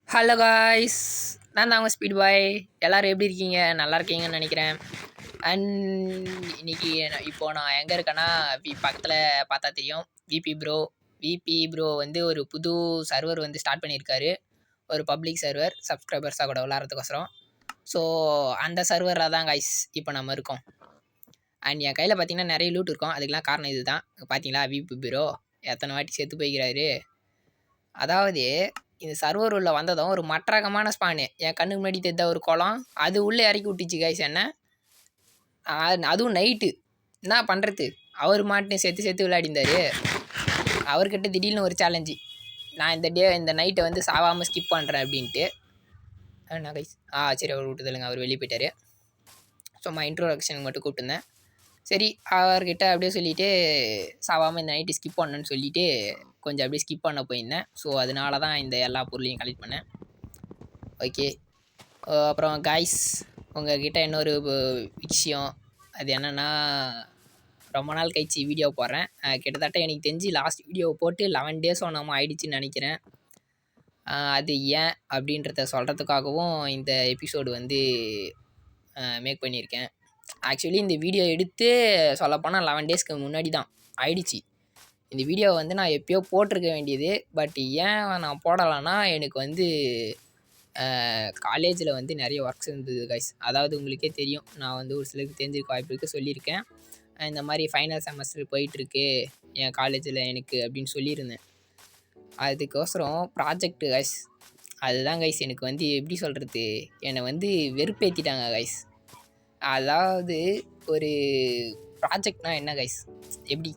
Hello guys, நான் தான் உங்கள் ஸ்பீட் பாய். எல்லோரும் எப்படி இருக்கீங்க? நல்லா இருக்கீங்கன்னு நினைக்கிறேன். அண்ட் இன்னைக்கு நான் எங்கே இருக்கேன்னா, பக்கத்தில் பார்த்தா தெரியும் விபி ப்ரோ வந்து ஒரு புது சர்வர் வந்து ஸ்டார்ட் பண்ணியிருக்காரு. ஒரு பப்ளிக் சர்வர் சப்ஸ்கிரைபர்ஸாக கூட விளாட்றதுக்கோசரம். ஸோ அந்த சர்வரில் தான் காய்ஸ் இப்போ நம்ம இருக்கோம். அண்ட் என் கையில் பார்த்தீங்கன்னா நிறைய லூட் இருக்கும். அதுக்கெலாம் காரணம் இது தான். பார்த்தீங்களா விபி ப்ரோ எத்தனை வாட்டி செத்து போய்க்கிறாரு. அதாவது இந்த சர்வர் உள்ள வந்ததும் ஒரு மற்றகமான ஸ்பானு என் கண்ணுக்கு முன்னாடி தெரிந்த ஒரு குளம் அது உள்ளே இறக்கி விட்டுச்சு கைஸ் என்ன. அதுவும் நைட்டு என்ன பண்ணுறது, அவர் மாட்டு செத்து விளையாடிந்தார். அவர்கிட்ட திடீர்னு ஒரு சேலஞ்சு, நான் இந்த நைட்டை வந்து சாவாமல் ஸ்கிப் பண்ணுறேன் அப்படின்ட்டு. என்ன கைஸ் சரி அவர் விட்டுதலுங்க, அவர் வெளியே போயிட்டார். சும்மா இன்ட்ரோடக்ஷனுக்கு மட்டும் கூப்பிட்டுருந்தேன். சரி அவர்கிட்ட அப்படியே சொல்லிவிட்டு சாவாமல் இந்த நைட்டு ஸ்கிப் பண்ணணுன்னு சொல்லிவிட்டு கொஞ்சம் அப்படியே ஸ்கிப் பண்ண போயிருந்தேன். ஸோ அதனால தான் இந்த எல்லா பொருளையும் கலெக்ட் பண்ணேன். ஓகே, அப்புறம் காய்ஸ் உங்கள்கிட்ட இன்னொரு விஷயம், அது என்னென்னா ரொம்ப நாள் கழிச்சு வீடியோ போடுறேன். கிட்டத்தட்ட எனக்கு தெரிஞ்சு லாஸ்ட் வீடியோ போட்டு 11 days நம்ம ஆயிடுச்சுன்னு நினைக்கிறேன். அது ஏன் அப்படின்றத சொல்கிறதுக்காகவும் இந்த எபிசோடு வந்து மேக் பண்ணியிருக்கேன். ஆக்சுவலி இந்த வீடியோ எடுத்து சொல்லப்போனால் 11 daysக்கு முன்னாடி தான் ஆயிடுச்சு. இந்த வீடியோவை வந்து நான் எப்போயோ போட்டிருக்க வேண்டியது. பட் ஏன் நான் போடலைன்னா எனக்கு வந்து காலேஜில் வந்து நிறைய ஒர்க்ஸ் இருந்தது கைஸ். அதாவது உங்களுக்கே தெரியும், நான் வந்து ஒரு சிலருக்கு தெரிஞ்சிருக்க வாய்ப்பு இருக்குது, சொல்லியிருக்கேன். இந்த மாதிரி ஃபைனல் செமஸ்டர் போயிட்டுருக்கு என் காலேஜில் எனக்கு அப்படின்னு சொல்லியிருந்தேன். அதுக்கோசரம் ப்ராஜெக்ட்டு கைஸ், அதுதான் கைஸ் எனக்கு வந்து எப்படி சொல்கிறது, என்னை வந்து வெறுப்பேற்றிட்டாங்க கைஸ். அதாவது ஒரு ப்ராஜெக்ட்னால் என்ன கைஸ், எப்படி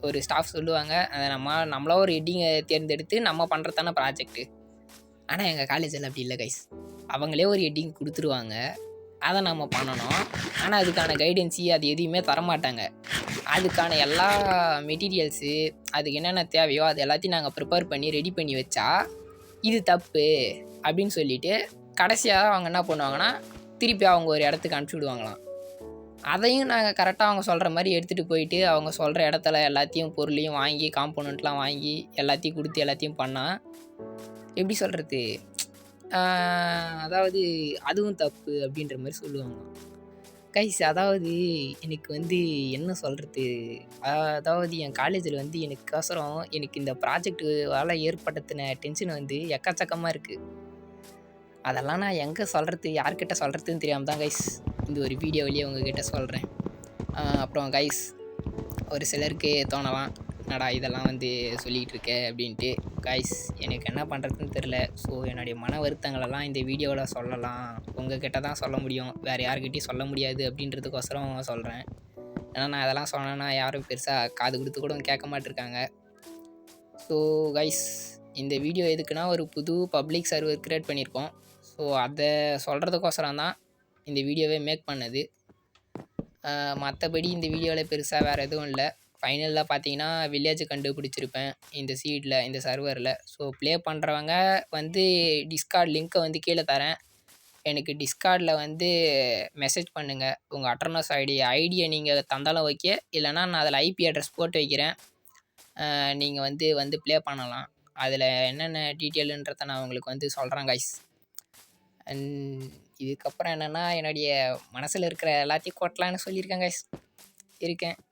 ஒரு ஸ்டாஃப் சொல்லுவாங்க, அதை நம்மளா ஒரு ஹெட்டிங்கை தேர்ந்தெடுத்து நம்ம பண்ணுறது தானே ப்ராஜெக்ட்டு. ஆனால் எங்கள் காலேஜில் அப்படி இல்லை கைஸ். அவங்களே ஒரு ஹெட்டிங் கொடுத்துருவாங்க, அதை நம்ம பண்ணணும். ஆனால் அதுக்கான கைடன்ஸு அது எதுவுமே தரமாட்டாங்க. அதுக்கான எல்லா மெட்டீரியல்ஸு அதுக்கு என்னென்ன தேவையோ அது எல்லாத்தையும் நாங்கள் ப்ரிப்பேர் பண்ணி ரெடி பண்ணி வச்சா இது தப்பு அப்படின்னு சொல்லிவிட்டு கடைசியாக அவங்க என்ன பண்ணுவாங்கன்னா திருப்பி அவங்க ஒரு இடத்துக்கு அனுப்பிச்சி விடுவாங்களாம். அதையும் நாங்கள் கரெக்டாக அவங்க சொல்கிற மாதிரி எடுத்துகிட்டு போயிட்டு அவங்க சொல்கிற இடத்துல எல்லாத்தையும் பொருளையும் வாங்கி காம்போனண்ட்லாம் வாங்கி எல்லாத்தையும் கொடுத்து எல்லாத்தையும் பண்ணால் எப்படி சொல்கிறது, அதாவது அதுவும் தப்பு அப்படின்ற மாதிரி சொல்லுவாங்க கைஸ். அதாவது எனக்கு வந்து என்ன சொல்கிறது, அதாவது என் காலேஜில் வந்து எனக்கோசரம் எனக்கு இந்த ப்ராஜெக்ட்டுவால் ஏற்படுத்தின டென்ஷன் வந்து எக்கச்சக்கமாக இருக்குது. அதெல்லாம் நான் எங்கே சொல்கிறது, யார்கிட்ட சொல்கிறதுன்னு தெரியாமல் தான் கைஸ் இந்த ஒரு வீடியோவிலேயே உங்ககிட்ட சொல்கிறேன். அப்புறம் கைஸ் ஒரு சிலருக்கு தோணலாம், என்னடா இதெல்லாம் வந்து சொல்லிகிட்டு இருக்க அப்படின்ட்டு. கைஸ் எனக்கு என்ன பண்ணுறதுன்னு தெரில. ஸோ என்னுடைய மன வருத்தங்களெல்லாம் இந்த வீடியோவில் சொல்லலாம், உங்ககிட்ட தான் சொல்ல முடியும், வேறு யார்கிட்டையும் சொல்ல முடியாது அப்படின்றதுக்கோசரம் சொல்கிறேன். ஏன்னா நான் அதெல்லாம் சொன்னேன்னா யாரும் பெருசாக காது கொடுத்து கூட கேட்க மாட்டிருக்காங்க. ஸோ கைஸ் இந்த வீடியோ எதுக்குன்னா ஒரு புது பப்ளிக் சர்வர் க்ரியேட் பண்ணியிருக்கோம். ஸோ அதை சொல்கிறதுக்கோசரம் தான் இந்த வீடியோவே மேக் பண்ணது. மற்றபடி இந்த வீடியோவில் பெருசாக வேறு எதுவும் இல்லை. ஃபைனலில் பார்த்தீங்கன்னா வில்லேஜ் கண்டுபிடிச்சிருப்பேன் இந்த சீடில், இந்த சர்வரில். ஸோ ப்ளே பண்ணுறவங்க வந்து டிஸ்கார்ட் லிங்க்கை வந்து கீழே தரேன். எனக்கு டிஸ்கார்டில் வந்து மெசேஜ் பண்ணுங்கள். உங்கள் அட்டர்னஸ் ஐடியை நீங்கள் தந்தாலும் ஓகே, இல்லைனா நான் அதில் ஐபி அட்ரஸ் போட்டு வைக்கிறேன். நீங்கள் வந்து ப்ளே பண்ணலாம். அதில் என்னென்ன டீட்டெயிலுன்றதை நான் உங்களுக்கு வந்து சொல்கிறேன் கைஸ். அண்ட் இதுக்கப்புறம் என்னென்னா என்னுடைய மனசில் இருக்கிற எல்லாத்தையும் கொட்டலான்னு சொல்லியிருக்கேன் கைஸ்.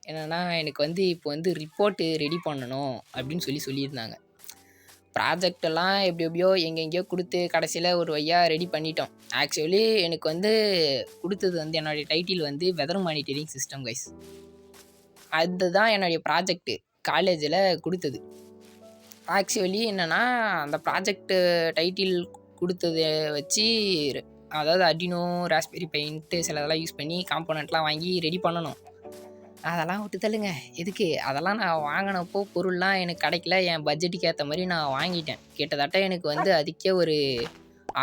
என்னென்னா எனக்கு வந்து இப்போ வந்து ரிப்போர்ட்டு ரெடி பண்ணணும் அப்படின்னு சொல்லியிருந்தாங்க. ப்ராஜெக்டெல்லாம் எப்படியோ எங்கெங்கேயோ கொடுத்து கடைசியில் ஒரு வழியாக ரெடி பண்ணிட்டோம். ஆக்சுவலி எனக்கு வந்து கொடுத்தது வந்து என்னுடைய டைட்டில் வந்து வெதர் மானிட்டரிங் சிஸ்டம் கைஸ். அதுதான் என்னுடைய ப்ராஜெக்ட்டு காலேஜில் கொடுத்தது. ஆக்சுவலி என்னென்னா அந்த ப்ராஜெக்ட்டு டைட்டில் கொடுத்ததை வச்சு, அதாவது அர்டினோ, ராஸ்பெரி பெயிண்ட்டு சிலதெல்லாம் யூஸ் பண்ணி காம்போனண்ட்லாம் வாங்கி ரெடி பண்ணணும். அதெல்லாம் விட்டு தள்ளுங்க, எதுக்கு அதெல்லாம் நான் வாங்கினப்போ பொருள்லாம் எனக்கு கிடைக்கல. என் பட்ஜெட்டுக்கு ஏற்ற மாதிரி நான் வாங்கிட்டேன். கிட்டத்தட்ட எனக்கு வந்து அதுக்கே ஒரு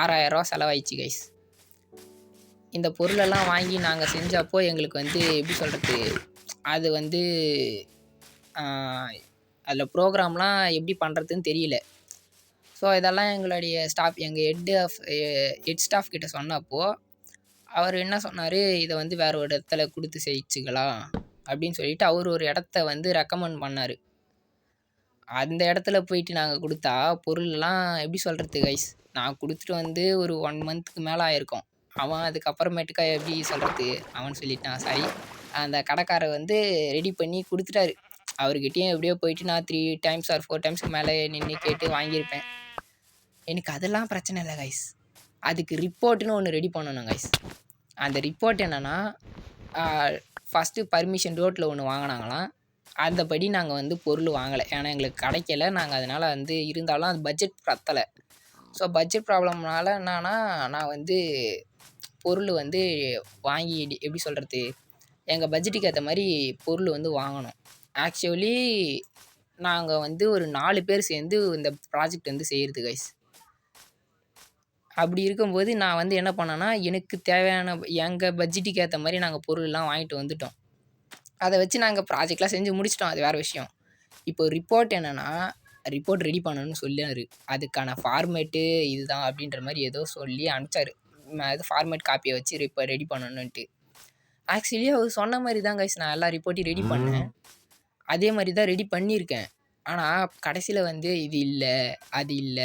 6000 செலவாயிடுச்சு கைஸ். இந்த பொருளெல்லாம் வாங்கி நாங்கள் செஞ்சப்போ எங்களுக்கு வந்து எப்படி சொல்கிறது, அது வந்து அதில் ப்ரோக்ராம்லாம் எப்படி பண்ணுறதுன்னு தெரியல. ஸோ இதெல்லாம் எங்களுடைய ஸ்டாஃப், எங்கள் ஹெட் ஸ்டாஃப் கிட்ட சொன்னப்போ அவர் என்ன சொன்னார், இதை வந்து வேறு ஒரு இடத்துல கொடுத்து செய்யிச்சுக்கலாம் அப்படின்னு சொல்லிவிட்டு அவர் ஒரு இடத்த வந்து ரெக்கமெண்ட் பண்ணார். அந்த இடத்துல போயிட்டு நாங்கள் கொடுத்தா பொருள்லாம் எப்படி சொல்கிறது கைஸ், நான் குடுத்துட்டு வந்து ஒரு 1 மந்த்துக்கு மேல ஆயிருக்கும். அவன் அதுக்கப்புறமேட்டுக்கா எப்படி சொல்றது? அவன் சொல்லிட்டான் சாரி. அந்த கடைக்காரர் வந்து ரெடி பண்ணி குடுத்துட்டாரு. அவருகிட்டயும் எப்படியோ போயிட்டு நான் 3 டைம்ஸ் ஆர் 4 டைம்ஸ்க்கு மேல நின்னு கேட்டு வாங்கியிருப்பேன். எனக்கு அதெல்லாம் பிரச்சனை இல்ல கைஸ். அதுக்கு ரிப்போர்ட்ன்னு ஒண்ணு ரெடி பண்ணணும் கைஸ். அந்த ரிப்போர்ட் என்னன்னா, ஆ ஃபர்ஸ்ட்டு பர்மிஷன் ரோட்ல ஒண்ணு வாங்குனாங்களாம். அந்தபடி நாங்க வந்து பொருள் வாங்கல. ஏன்னா எங்களுக்கு கிடைக்கல. நாங்க அதனால வந்து இருந்தாலும் அது பட்ஜெட் பத்தல. ஸோ பட்ஜெட் ப்ராப்ளம்னால என்னான்னா, நான் வந்து பொருள் வந்து வாங்கி எப்படி சொல்றது? எங்க பட்ஜெட்டுக்கு ஏத்த மாரி பொருள் வந்து வாங்கணும். ஆக்சுவலி நாங்க வந்து ஒரு 4 பேர் சேர்ந்து இந்த ப்ராஜெக்ட் வந்து செய்றது கைஸ். அப்படி இருக்கும்போது நான் வந்து என்ன பண்ணேன்னா, எனக்கு தேவையான எங்க பட்ஜெட்டுக்கு ஏத்த மாரி நாங்க பொருள்லாம் வாங்கிட்டு வந்துட்டோம். அத வச்சு நாங்க ப்ராஜெக்ட்லாம் செஞ்சு முடிச்சுட்டோம். அது வேற விஷயம். இப்போ ரிப்போர்ட் என்னன்னா, ரிப்போர்ட் ரெடி பண்ணணும்னு சொன்னாரு. அதுக்கான ஃபார்மேட்டு இதுதான் அப்படின்ற மாரி ஏதோ சொல்லி அனுப்பிச்சாரு. இது ஃபார்மேட் காப்பிய வச்சு ரெடி பண்ணணுன்ட்டு. ஆக்சுவலி அவரு சொன்ன மாரி தான் கைஸ் நான் எல்லா ரிப்போர்ட்டையும் ரெடி பண்ணேன். அதே மாரி தான் ரெடி பண்ணியிருக்கேன். ஆனா, கடைசில வந்து இது இல்ல, அது இல்ல,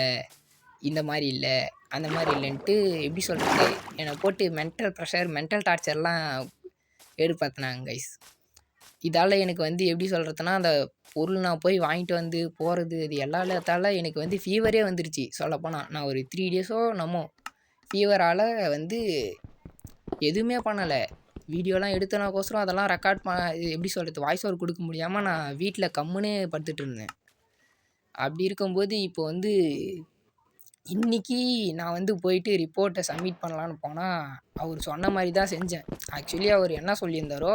இந்த மாரி இல்ல, அந்த மாரி இல்லன்ட்டு எப்படி சொல்றது? என்ன போட்டு மென்டல் ப்ரெஷர், மென்டல் டார்ச்சர்லாம் ஏற்படுத்துனாங்க கைஸ். இதால எனக்கு வந்து எப்படி சொல்றதுன்னா, அந்த பொருள் நான் போய் வாங்கிட்டு வந்து போறது, இது எல்லாத்தால எனக்கு வந்து ஃபீவரே வந்துருச்சு சொல்லப்போனா. நான் ஒரு 3 டேஸோ என்னமோ ஃபீவரால வந்து எதுவுமே பண்ணல. வீடியோலாம் எடுத்தனக்கோசரம் அதெல்லாம் ரெக்கார்ட் இது எப்படி சொல்றது? வாய்ஸ் ஓவர் குடுக்க முடியாம நான் வீட்ல கம்முனே படுத்துட்டு இருந்தேன். அப்படி இருக்கும்போது இப்போ வந்து இன்னைக்கு நான் வந்து போயிட்டு ரிப்போர்ட்ட சப்மிட் பண்ணலான்னு போனா, அவரு சொன்ன மாரி தான் செஞ்சேன். ஆக்சுவலி அவரு என்ன சொல்லியிருந்தாரோ,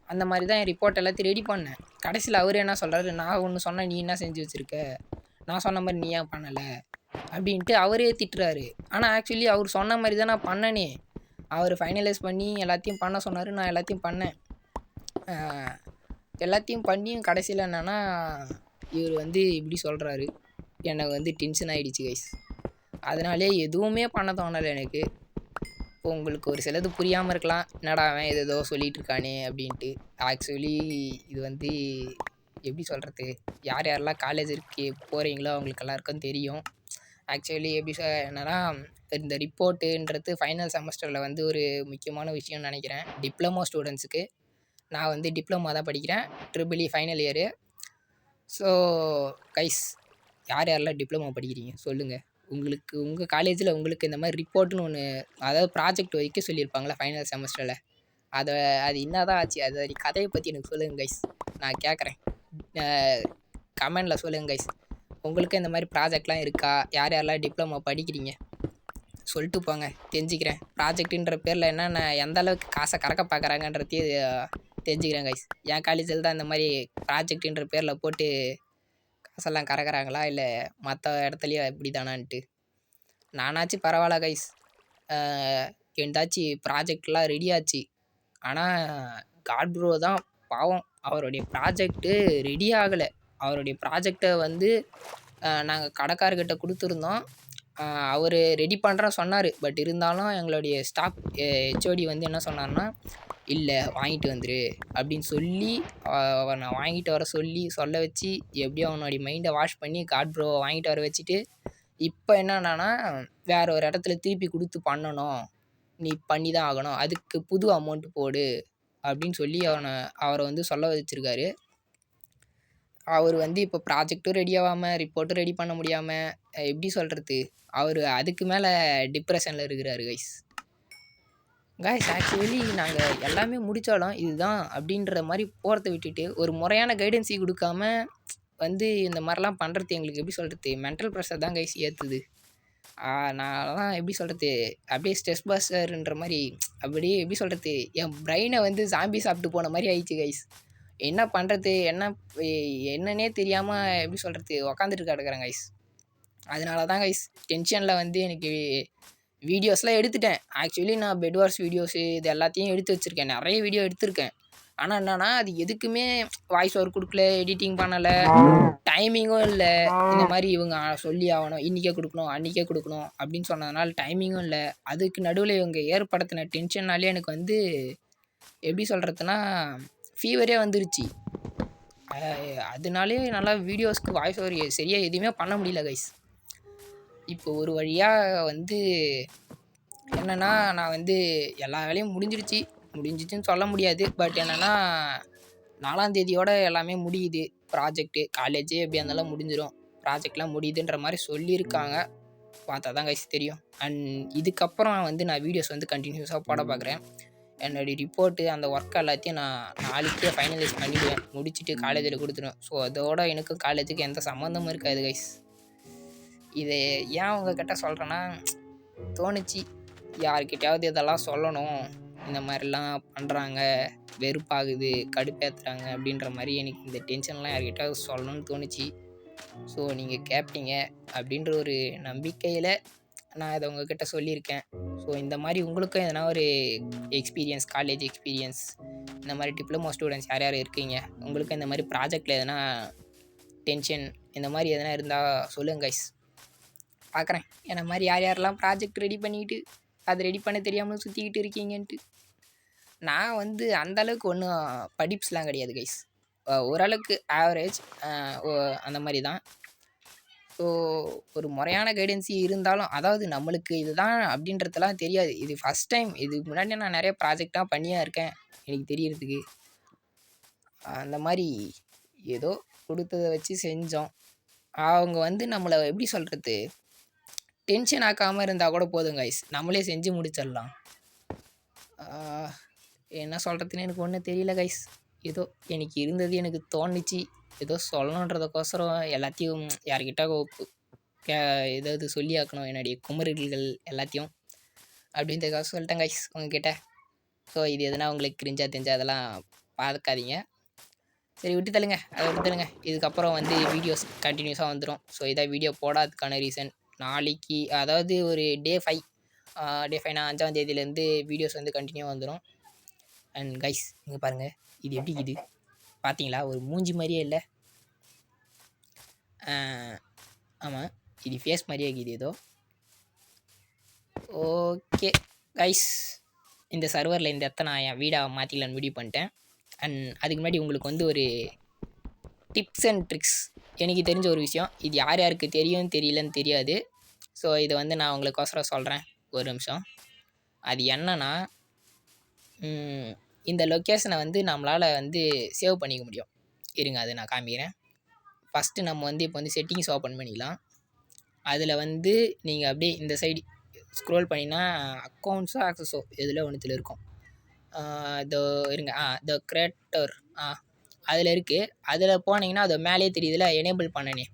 அந்த மாரி தான் என் ரிப்போர்ட் எல்லாத்தையும் ரெடி பண்ணேன். கடைசில அவரு என்ன சொல்றாரு, "நான் ஒண்ணு சொன்னேன், நீ என்ன செஞ்சு வச்சிருக்க? நான் சொன்ன மாரி நீ ஏன் பண்ணல?" அப்படின்ட்டு அவரே திட்டுறாரு. ஆனா ஆக்சுவலி அவரு சொன்ன மாரி தான் நான் பண்ணனே. அவரு ஃபைனலைஸ் பண்ணி எல்லாத்தையும் பண்ண சொன்னாரு. நான் எல்லாத்தையும் பண்ணேன். அ எல்லாத்தையும் பண்ணியும் கடைசில என்னன்னா, இவரு வந்து இப்படி சொல்றாரு. எனக்கு வந்து டென்ஷன் ஆயிடுச்சு கைஸ். அதனாலயே எதுவுமே பண்ண தோணல எனக்கு. இப்போ உங்களுக்கு ஒரு சிலது புரியாம இருக்கலாம். என்னடா அவன் ஏதேதோ சொல்லிட்டு இருக்கானே அப்படின்ட்டு. ஆக்சுவலி இது வந்து எப்படி சொல்றது? யார் யாரெல்லாம் காலேஜுக்கு போறீங்களோ அவங்களுக்கு எல்லாருக்கும் தெரியும். ஆக்சுவலி எப்படி என்னன்னா, இந்த ரிப்போர்ட்டுன்றது ஃபைனல் செமஸ்டர்ல வந்து ஒரு முக்கியமான விஷயம்னு நெனைக்கிறேன். டிப்ளமோ ஸ்டூடண்ட்ஸுக்கு. நான் வந்து டிப்ளமோ தான் படிக்கிறேன். Triple E final year. So guys யார் யாரெல்லாம் டிப்ளமோ படிக்கிறீங்க சொல்லுங்க. உங்களுக்கு உங்க காலேஜில உங்களுக்கு இந்த மாரி ரிப்போர்ட்ன்னு ஒண்ணு அதாவது ப்ராஜெக்ட் வைக்க சொல்லியிருப்பாங்கள்ல ஃபைனல் செமஸ்டர்ல. அத அது என்னதான் ஆச்சு? அது கதைய பத்தி எனக்கு சொல்லுங்க கைஸ். நான் கேட்குறேன். அ கமெண்ட்ல சொல்லுங்க கைஸ். உங்களுக்கு இந்த மாரி ப்ராஜெக்ட்லாம் இருக்கா? யார் யாரெல்லாம் டிப்ளமோ படிக்கிறீங்க? சொல்லிட்டு போங்க. தெரிஞ்சுக்கிறேன். ப்ராஜெக்ட்டுன்ற பேர்ல என்னென்ன எந்த அளவுக்கு காச கறக்க பார்க்குறாங்கன்றதையும் தெரிஞ்சுக்கிறேன் கைஸ். என் காலேஜில தான் இந்த மாரி ப்ராஜெக்ட்டுன்ற பேர்ல போட்டு காசெல்லாம் கறக்குறாங்களா? இல்ல மத்த இடத்துலயும் இப்படி தானான்ட்டு. நானாச்சும் பரவால்ல கைஸ். அ என்தாச்சு ப்ராஜெக்ட்லாம் ரெடி ஆச்சு. ஆனா, காட் ப்ரோ தான் பாவம். அவருடைய ப்ராஜெக்ட்டு ரெடி ஆகல. அவருடைய ப்ராஜெக்ட்ட வந்து நாங்க கடைக்காரர்கிட்ட குடுத்துருந்தோம். அ அவரு ரெடி பண்றேன்னு சொன்னாரு. பட் இருந்தாலும் எங்களுடைய ஸ்டாஃப் ஹெச்ஓடி வந்து என்ன சொன்னாருன்னா, "இல்ல வாங்கிட்டு வந்துரு" அப்படின்னு சொல்லி அவன வாங்கிட்டு வர சொல்லி, சொல்ல வச்சு, எப்படியோ அவனுடைய மைண்ட வாஷ் பண்ணி காட் ப்ரோவ வாங்கிட்டு வர வச்சுட்டு, இப்ப என்னடான்னா, வேற ஒரு இடத்துல திருப்பி குடுத்து பண்ணணும். நீ பண்ணி தான் ஆகணும். அதுக்கு புது அமௌண்ட் போடு அப்படின்னு சொல்லி அவர வந்து சொல்ல வச்சிருக்காரு. அவரு வந்து இப்போ ப்ராஜெக்ட்டும் ரெடி ஆவாம, ரிப்போர்ட்டும் ரெடி பண்ண முடியாம, எப்படி சொல்றது? அவரு அதுக்கு மேல டிப்ரஷன்ல இருக்கிறாரு கைஸ். கைஸ் ஆக்சுவலி நாங்க எல்லாமே முடிச்சாலும், இதுதான் அப்படின்ற மாரி போறத விட்டுட்டு, ஒரு முறையான கைடன்ஸி குடுக்காம வந்து இந்த மாரிலாம் பண்றது எங்களுக்கு எப்படி சொல்றது? மென்டல் ப்ரெஷர் தான் கைஸ் ஏத்துது. நான்லாம் எப்படி சொல்றது? அப்படியே ஸ்ட்ரெஸ் பஸ்டர்ன்ற மாரி அப்படியே எப்படி சொல்றது? என் பிரெயின வந்து ஸாம்பி சாப்பிட்டு போன மாரி ஆயிடுச்சு கைஸ். என்ன பண்றது? எ என்னன்னே தெரியாம எப்படி சொல்றது? உட்காந்துட்டு கிடக்குறேன் கைஸ். அதனால தான் கைஸ் டென்ஷன்ல வந்து எனக்கு வீடியோஸ்லாம் எடுத்துட்டேன். ஆக்சுவலி நான் பெட் வார்ஸ் வீடியோஸு இது எல்லாத்தையும் எடுத்து வச்சிருக்கேன். நெறைய வீடியோ எடுத்திருக்கேன். ஆனா என்னன்னா, அது எதுக்குமே வாய்ஸ் ஓவர் குடுக்கல, எடிட்டிங் பண்ணல, டைமிங்கும் இல்ல. இந்த மாரி இவங்க சொல்லி ஆவணும். இன்னைக்கே குடுக்கணும், அன்னைக்கே குடுக்கணும் அப்படின்னு சொன்னதுனால டைமிங்கும் இல்ல. அதுக்கு நடுவுல இவங்க ஏற்படுத்தின டென்ஷனாலயே எனக்கு வந்து எப்படி சொல்றதுன்னா, ஃபீவரே வந்துருச்சு. அதனாலயே என்னால வீடியோஸ்க்கு வாய்ஸ் ஓவர் சரியா எதுவுமே பண்ண முடியல கைஸ். இப்போ ஒரு வழியாக வந்து என்னென்னா, நான் வந்து எல்லா வேலையும் முடிஞ்சிச்சுன்னு சொல்ல முடியாது. பட் என்னென்னா 4ஆம் தேதியோட எல்லாமே முடியுது. ப்ராஜெக்ட்டு, காலேஜே எப்படியா இருந்தாலும் முடிஞ்சிரும். ப்ராஜெக்ட்லாம் முடியுதுன்ற மாரி சொல்லியிருக்காங்க. பார்த்தா தான் கைஸ் தெரியும். அண்ட் இதுக்கப்புறம் வந்து நான் வீடியோஸ் வந்து கன்டினியூஸாக போட பார்க்குறேன். என்னுடைய ரிப்போர்ட்டு அந்த ஒர்க் எல்லாத்தையும் நான் நாளைக்கே ஃபைனலைஸ் பண்ணிடுவேன். முடிச்சுட்டு காலேஜில் குடுத்துருவேன். ஸோ அதோட எனக்கும் காலேஜுக்கும் எந்த சம்மந்தமும் இருக்காது கைஸ். இதை ஏன் உங்ககிட்ட சொல்கிறேன்னா, தோணுச்சு யார்கிட்டயாவது இதெல்லாம் சொல்லணும். இந்த மாதிரிலாம் பண்ணுறாங்க, வெறுப்பாகுது, கடுப்பேத்துறாங்க அப்படின்ற மாரி எனக்கு இந்த டென்ஷன்லாம் யார்கிட்டயாவது சொல்லணும்னு தோணுச்சு. ஸோ நீங்கள் கேட்பீங்க அப்படின்ற ஒரு நம்பிக்கையில் நான் இதை உங்ககிட்ட சொல்லியிருக்கேன். ஸோ இந்த மாதிரி உங்களுக்கும் எதனா ஒரு எக்ஸ்பீரியன்ஸ், காலேஜ் எக்ஸ்பீரியன்ஸ், இந்த மாதிரி டிப்ளமோ ஸ்டூடெண்ட்ஸ் யார் யார் இருக்கீங்க, உங்களுக்கும் இந்த மாதிரி ப்ராஜெக்டில் எதனா டென்ஷன் இந்த மாதிரி எதனா இருந்தால் சொல்லுங்கள் கைஸ். பார்க்குறேன் என்ன மாதிரி யார் யாரெல்லாம் ப்ராஜெக்ட் ரெடி பண்ணிக்கிட்டு அது ரெடி பண்ண தெரியாமல் சுற்றிக்கிட்டு இருக்கீங்கன்ட்டு. நான் வந்து அந்தளவுக்கு ஒன்றும் படிப்ஸ்லாம் கிடையாது கைஸ். ஓரளவுக்கு ஆவரேஜ் அந்த மாதிரி தான். ஸோ ஒரு முறையான கைடன்ஸி இருந்தாலும், அதாவது நம்மளுக்கு இதுதான் அப்படின்றதெல்லாம் தெரியாது. இது ஃபஸ்ட் டைம். இதுக்கு முன்னாடி நான் நிறைய ப்ராஜெக்டாக பண்ணியா இருக்கேன் எனக்கு தெரியறதுக்கு. அந்த மாதிரி ஏதோ கொடுத்ததை வச்சு செஞ்சோம். அவங்க வந்து நம்மளை எப்படி சொல்கிறது, டென்ஷன் ஆக்காமல் இருந்தால் கூட போதும் கைஸ், நம்மளே செஞ்சு முடிச்சிடலாம். என்ன சொல்கிறதுன்னு எனக்கு ஒன்றும் தெரியல கைஸ். ஏதோ எனக்கு இருந்தது எனக்கு தோணுச்சு, ஏதோ சொல்லணுன்றதுக்கோசரம் எல்லாத்தையும் யார்கிட்ட ஏதாவது சொல்லி ஆக்கணும் என்னுடைய குமரல்கள் எல்லாத்தையும் அப்படின்றதுக்காக சொல்லிட்டேன் கைஸ் உங்ககிட்ட. ஸோ இது எதுனா உங்களுக்கு கிரிஞ்சா தெரிஞ்சா அதெல்லாம் பார்க்காதீங்க. சரி விட்டு தள்ளுங்க, அதை விட்டு தள்ளுங்க. இதுக்கப்புறம் வந்து வீடியோஸ் கண்டினியூஸாக வந்துடும். ஸோ இதான் வீடியோ போடாததுக்கான ரீசன். நாளைக்கு அதாவது ஒரு டே 5 5ஆம் தேதியிலேருந்து வீடியோஸ் வந்து கண்டினியூ வந்துடும். அண்ட் கைஸ் இங்கே பாருங்கள், இது எப்படி இது பார்த்தீங்களா? ஒரு மூஞ்சி மாதிரியே இல்லை. ஆமாம், இது ஃபேஸ் மாதிரியே இருக்குது ஏதோ. ஓகே கைஸ், இந்த சர்வரில் இந்த இடத்த நான் என் வீடாக மாற்றிக்கலான்னு முடிவு பண்ணிட்டேன். அண்ட் அதுக்கு முன்னாடி உங்களுக்கு வந்து ஒரு டிப்ஸ் அண்ட் ட்ரிக்ஸ், எனக்கு தெரிஞ்ச ஒரு விஷயம். இது யார் யாருக்கு தெரியும் தெரியலன்னு தெரியாது. ஸோ இதை வந்து நான் உங்களுக்கோசரம் சொல்கிறேன். ஒரு நிமிஷம். அது என்னன்னா, இந்த லொக்கேஷனை வந்து நம்மளால் வந்து சேவ் பண்ணிக்க முடியும். இருங்க அதை நான் காமிக்கிறேன். ஃபஸ்ட்டு நம்ம வந்து இப்போ வந்து செட்டிங்ஸ் ஓப்பன் பண்ணிக்கலாம். அதில் வந்து நீங்கள் அப்படியே இந்த சைடு ஸ்க்ரோல் பண்ணினா அக்கௌண்ட்ஸோ ஆக்சஸோ இதில் ஒன்றுத்தில் இருக்கும். இருங்க த கிரியேட்டர் அதில் இருக்குது. அதில் போனீங்கன்னா அது மேலே தெரியுதுல, எனேபிள் பண்ணனே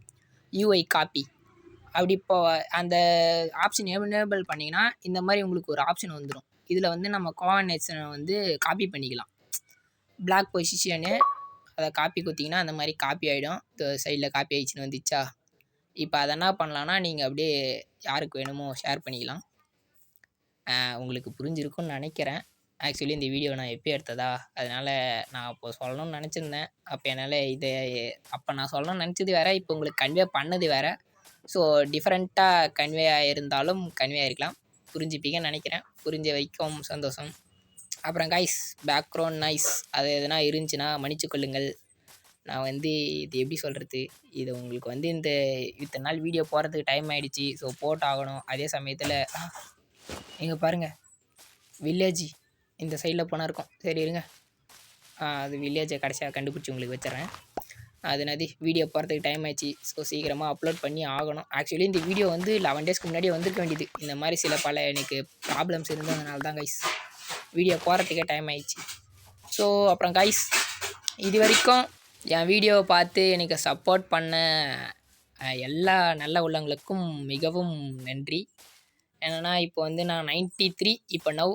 யூஐ காப்பி. அப்படி இப்போ அந்த ஆப்ஷன் எனேபிள் பண்ணிங்கன்னா இந்த மாதிரி உங்களுக்கு ஒரு ஆப்ஷன் வந்துடும். இதில் வந்து நம்ம கோஆர்டினேட்ஸனை வந்து காப்பி பண்ணிக்கலாம். பிளாக் பொசிஷனு அதை காப்பி கொடுத்திங்கன்னா அந்த மாதிரி காப்பி ஆகிடும். சைடில் காப்பி ஆகிடுச்சின்னு வந்துச்சா. இப்போ அதை என்ன பண்ணலான்னா, நீங்கள் அப்படியே யாருக்கு வேணுமோ ஷேர் பண்ணிக்கலாம். உங்களுக்கு புரிஞ்சிருக்கும்னு நினைக்கிறேன். ஆக்சுவலி இந்த வீடியோ நான் எப்போ எடுத்ததா, அதனால் நான் அப்போ சொல்லணும்னு நினச்சிருந்தேன். அப்போ என்னால் அப்போ நான் சொல்லணும்னு நினச்சது வேறு, இப்போ உங்களுக்கு கன்வே பண்ணது வேறு. ஸோ டிஃப்ரெண்ட்டாக கன்வே ஆகிருந்தாலும் கன்வே ஆகிருக்கலாம். புரிஞ்சுப்பீங்கன்னு நினைக்கிறேன். புரிஞ்ச வரைக்கும் சந்தோஷம். அப்புறம் கைஸ், பேக்ரவுண்ட் நாய்ஸ் அது எதுனா இருந்துச்சுன்னா மன்னிச்சுக்கொள்ளுங்கள். நான் வந்து இது எப்படி சொல்கிறது, இது உங்களுக்கு வந்து இத்தனை நாள் வீடியோ போடுறதுக்கு டைம் ஆகிடுச்சி. ஸோ போட்டாகணும். அதே சமயத்தில் இங்கே பாருங்கள், வில்லேஜ் இந்த சைடில் போனால் இருக்கும். சரி இருங்க, அது வில்லேஜை கடைசியாக கண்டுபிடிச்சி உங்களுக்கு வச்சிட்றேன். அது என்னது, வீடியோ போகிறதுக்கு டைம் ஆயிடுச்சு. ஸோ சீக்கிரமாக அப்லோட் பண்ணி ஆகணும். ஆக்சுவலி இந்த வீடியோ வந்து 11 டேஸ்க்கு முன்னாடியே வந்திருக்க வேண்டியது. இந்த மாதிரி சில பல எனக்கு ப்ராப்ளம்ஸ் இருந்ததுனால தான் கைஸ் வீடியோ போகிறதுக்கே டைம் ஆயிடுச்சு. ஸோ அப்புறம் கைஸ், இது வரைக்கும் என் வீடியோவை பார்த்து எனக்கு சப்போர்ட் பண்ண எல்லா நல்ல உள்ளவங்களுக்கும் மிகவும் நன்றி. என்னென்னா இப்போ வந்து நான் 93 இப்போ நவ்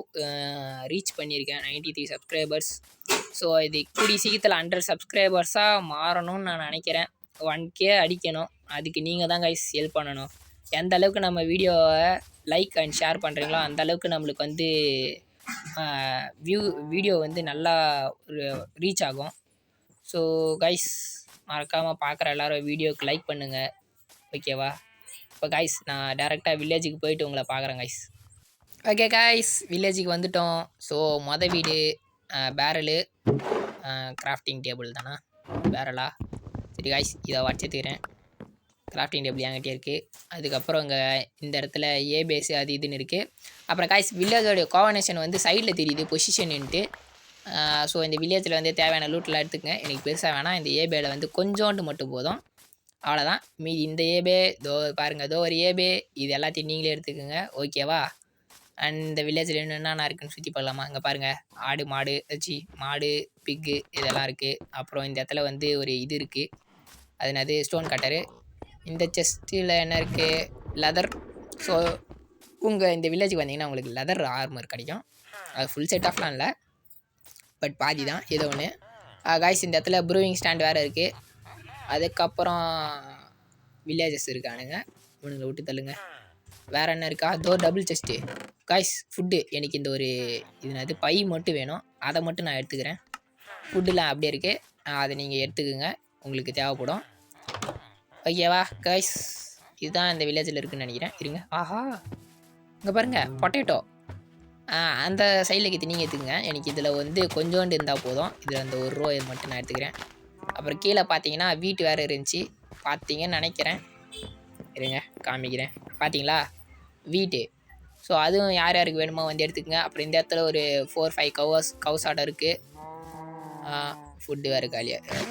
ரீச் பண்ணியிருக்கேன், 93 சப்ஸ்கிரைபர்ஸ். ஸோ இது கூடிய சீக்கிரத்தில் 100 சப்ஸ்கிரைபர்ஸாக மாறணும்னு நான் நினைக்கிறேன். 1K அடிக்கணும். அதுக்கு நீங்கள் தான் கைஸ் ஹெல்ப் பண்ணணும். எந்த அளவுக்கு நம்ம வீடியோவை லைக் அண்ட் ஷேர் பண்ணுறீங்களோ அந்தளவுக்கு நம்மளுக்கு வந்து வீடியோ வந்து நல்லா ரீச் ஆகும். ஸோ கைஸ், மறக்காமல் பார்க்குற எல்லோரும் வீடியோவுக்கு லைக் பண்ணுங்கள், ஓகேவா? இப்போ கைஸ் நான் டேரெக்டாக வில்லேஜுக்கு போயிட்டு உங்களை பார்க்குறேன் கைஸ். ஓகே கைஸ், வில்லேஜுக்கு வந்துவிட்டோம். ஸோ வீடு பேரலு, கிராஃப்டிங் டேபிள் தானா, பேரலா? சரி கைஸ், இதை வச்சுக்கிறேன். கிராஃப்டிங் டேபிள் என்கிட்டே இருக்குது. அதுக்கப்புறம் இங்கே இந்த இடத்துல ஏ பேஸு அது இதுன்னு இருக்குது. அப்புறம் காய்ஸ் வில்லேஜோடைய கோவனேஷன் வந்து சைடில் தெரியுது பொசிஷன்ட்டு. ஸோ இந்த வில்லேஜில் வந்து தேவையான லூட்லாம் எடுத்துக்கங்க. எனக்கு பெருசாக வேணாம். இந்த ஏபேயில் வந்து கொஞ்சோண்டு மட்டும் போதும். அவ்வளோதான். மீதி இந்த ஏபே பாருங்கள் ஒரு ஏபே இது எல்லாத்தையும் நீங்களே எடுத்துக்கோங்க. ஓகேவா? அண்ட் இந்த வில்லேஜில் என்னென்ன இருக்குன்னு சுற்றி பார்க்கலாமா? இங்கே பாருங்கள் மாடு பிக்கு இதெல்லாம் இருக்குது. அப்புறம் இந்த இடத்துல வந்து ஒரு இது இருக்குது. அது என்னது ஸ்டோன் கட்டரு. இந்த செஸ்ட்டில் என்ன இருக்குது? லெதர். ஸோ இந்த வில்லேஜுக்கு வந்தீங்கன்னா உங்களுக்கு லெதர் ஆர்மர் கிடைக்கும். அது ஃபுல் செட் ஆஃப்லாம் இல்லை, பட் பாதி தான் ஏதோ ஒன்று. காய்ஸ் இந்த இடத்துல ப்ரூவிங் ஸ்டாண்ட் வேறு இருக்குது. அதுக்கப்புறம் வில்லேஜஸ் இருக்கானுங்க, இவனுங்களை விட்டு தள்ளுங்க. வேறு என்ன இருக்கா? Double chest. காய்ஸ் ஃபுட்டு எனக்கு இந்த ஒரு இது பை மட்டும் வேணும், அதை மட்டும் நான் எடுத்துக்கிறேன். ஃபுட்டுலாம் அப்படியே இருக்குது, அதை நீங்கள் எடுத்துக்கோங்க, உங்களுக்கு தேவைப்படும். ஓகேவா காய்ஸ்? இதுதான் இந்த வில்லேஜில் இருக்குதுன்னு நினைக்கிறேன். இருங்க, ஆஹா இங்கே பாருங்கள் பொட்டேட்டோ. அந்த சைடில் நீங்கள் எடுத்துக்கங்க. எனக்கு இதில் வந்து கொஞ்சோண்டு இருந்தால் போதும். இதில் அந்த ஒரு ரோ இது மட்டும் நான் எடுத்துக்கிறேன். அப்புறம் கீழே பார்த்தீங்கன்னா வீட்டு வேறு இருந்துச்சு, பார்த்தீங்கன்னு நினைக்கிறேன். இருங்க காமிக்கிறேன். பார்த்தீங்களா வீட்டு? ஸோ அதுவும் யார் யாருக்கு வேணுமோ வந்து எடுத்துக்கங்க. அப்புறம் இந்த இடத்துல ஒரு 4-5 கவுஸ் ஆர்டர் இருக்குது. ஃபுட்டு வேறு காலியாக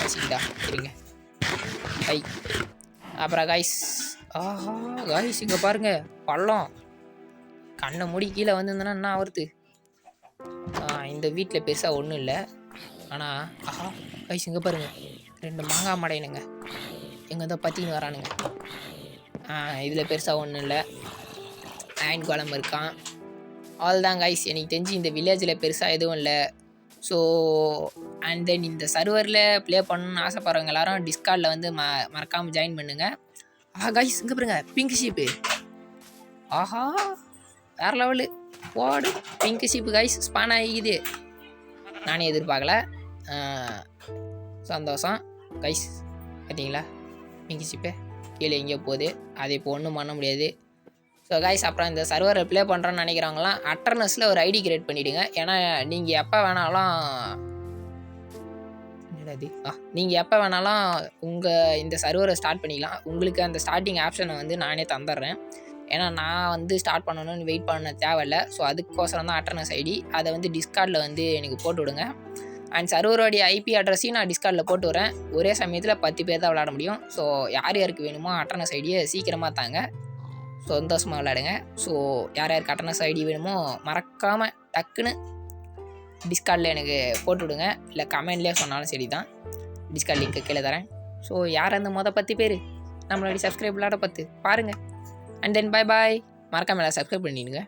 வச்சுக்கிட்டா. இருங்க பை. அப்புறம் காய்ஸ், ஆஹா காய்ஸ் இங்கே பாருங்கள் பள்ளம். கண்ணை மூடி கீழே வந்துருந்தேன்னா என்ன ஆகுறது? இந்த வீட்டில் பெருசாக ஒன்றும் இல்லை. ஆனால் ஆஹா காய்ஸ் இங்கே பாருங்கள் 2 மாங்காய் மடையனுங்க எங்கே தான் பற்றின்னு வரானுங்க. இதில் பெருசாக ஒன்றும் இல்லை. அயன் கோலம் இருக்கான். ஆல் தான் காய்ஸ். எனக்கு தெரிஞ்சு இந்த வில்லேஜில் பெருசாக எதுவும் இல்லை. ஸோ அண்ட் தென் இந்த சர்வரில் ப்ளே பண்ணணுன்னு ஆசைப்படுறவங்க எல்லாரும் டிஸ்கார்டில் வந்து மறக்காமல் ஜாயின் பண்ணுங்கள். காய்ஸ் இங்கே பாருங்க பிங்க் ஷீப்பு. ஆஹா வேறு லெவலு போடு. பிங்க் ஷீப்பு காய்ஸ் ஸ்பான் ஆகிக்குது. நானே எதிர்பார்க்கல. சந்தோஷம் கைஸ். பார்த்தீங்களா பிங்க் ஷிப்பே கீழே எங்கேயோ போகுது. அதை இப்போ ஒன்றும் பண்ண முடியாது. ஸோ கைஸ் அப்புறம் இந்த சர்வரை ப்ளே பண்ணுறோன்னு நினைக்கிறவங்களாம் அட்டர்னஸில் ஒரு ஐடி கிரியேட் பண்ணிவிடுங்க. ஏன்னா நீங்கள் எப்போ வேணாலும் நீங்கள் எப்போ வேணாலும் இந்த சர்வரை ஸ்டார்ட் பண்ணிக்கலாம். உங்களுக்கு அந்த ஸ்டார்டிங் ஆப்ஷனை வந்து நானே தந்துடுறேன். ஏன்னா நான் வந்து ஸ்டார்ட் பண்ணணும்னு வெயிட் பண்ண தேவையில்லை. ஸோ அதுக்கோசரம் தான் அட்டர்னஸ் ஐடி. அதை வந்து டிஸ்கார்டில் வந்து எனக்கு போட்டு விடுங்க. அண்ட் சர்வரோடைய ஐபி அட்ரஸையும் நான் டிஸ்கார்டில் போட்டு வரேன். ஒரே சமயத்தில் 10 பேர் தான் விளாட முடியும். ஸோ யார் யாருக்கு வேணுமோ அட்டர்னஸ் ஐடியை சீக்கிரமாக தாங்க, சந்தோஷமாக விளாடுங்க. ஸோ யார் யாருக்கு அட்டர்னஸ் ஐடி வேணுமோ மறக்காமல் டக்குன்னு டிஸ்கார்டில் எனக்கு போட்டு விடுங்க. இல்லை கமெண்ட்லேயே சொன்னாலும் சரி தான். டிஸ்கார்ட் லிங்க்கு கீழே தரேன். ஸோ யார் அந்த 10 பேர் நம்மளோட சப்ஸ்கிரைப் விளாட பார்த்து பாருங்கள். அண்ட் தென் பாய் மறக்காமல் சப்ஸ்கிரைப் பண்ணிடுங்க.